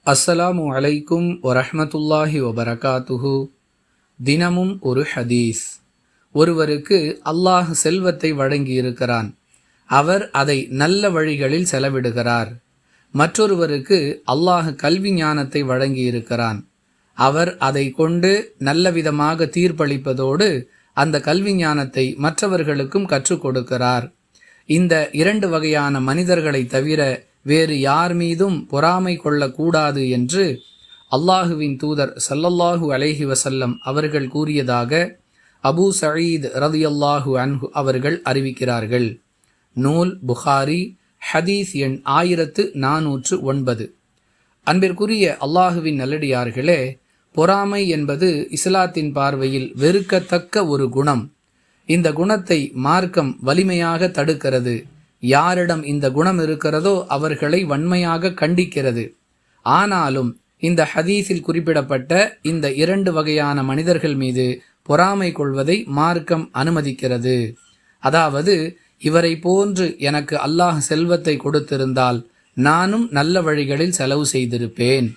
அஸ்ஸலாமு அலைக்கும் வரஹ்மத்துல்லாஹி வபரகாத்துஹு. தினமும் ஒரு ஹதீஸ். ஒருவருக்கு அல்லாஹ் செல்வத்தை வழங்கியிருக்கிறான். அவர் அதை நல்ல வழிகளில் செலவிடுகிறார். மற்றொருவருக்கு அல்லாஹ் கல்வி ஞானத்தை வழங்கியிருக்கிறான். அவர் அதை கொண்டு நல்ல விதமாக தீர்ப்பளிப்பதோடு அந்த கல்வி ஞானத்தை மற்றவர்களுக்கும் கற்றுக் கொடுக்கிறார். இந்த இரண்டு வகையான மனிதர்களை தவிர வேறு யார் மீதும் பொறாமை கொள்ளக்கூடாது என்று அல்லாஹுவின் தூதர் ஸல்லல்லாஹு அலைஹி வஸல்லம் அவர்கள் கூறியதாக அபூ சயீத் ரலியல்லாஹு அன்ஹு அவர்கள் அறிவிக்கிறார்கள். நூல் புகாரி, ஹதீஸ் எண் 1409. அன்பிற்குரிய அல்லாஹுவின் நல்லடியார்களே, பொறாமை என்பது இஸ்லாத்தின் பார்வையில் வெறுக்கத்தக்க ஒரு குணம். இந்த குணத்தை மார்க்கம் வலிமையாக தடுக்கிறது. யாரிடம் இந்த குணம் இருக்கிறதோ அவர்களை வன்மையாக கண்டிக்கிறது. ஆனாலும் இந்த ஹதீஸில் குறிப்பிடப்பட்ட இந்த இரண்டு வகையான மனிதர்கள் மீது பொறாமை கொள்வதை மார்க்கம் அனுமதிக்கிறது. அதாவது, இவரை போன்று எனக்கு அல்லாஹ் செல்வத்தை கொடுத்திருந்தால் நானும் நல்ல வழிகளில் செலவு செய்திருப்பேன்.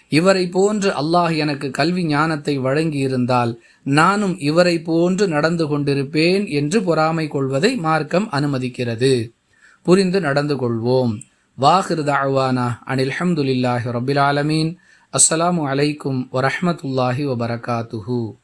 இவரை போன்று அல்லாஹ் எனக்கு கல்வி ஞானத்தை வழங்கியிருந்தால் நானும் இவரை போன்று நடந்து கொண்டிருப்பேன் என்று பொறாமை கொள்வதை மார்க்கம் அனுமதிக்கிறது. புரிந்து நடந்து கொள்வோம். வாஹிர் தஅவானா அனில் ஹம்துலில்லாஹி ரப்பில் ஆலமீன். அஸ்ஸலாமு அலைக்கும் வரஹ்மத்துல்லாஹி வபரகாத்துஹு.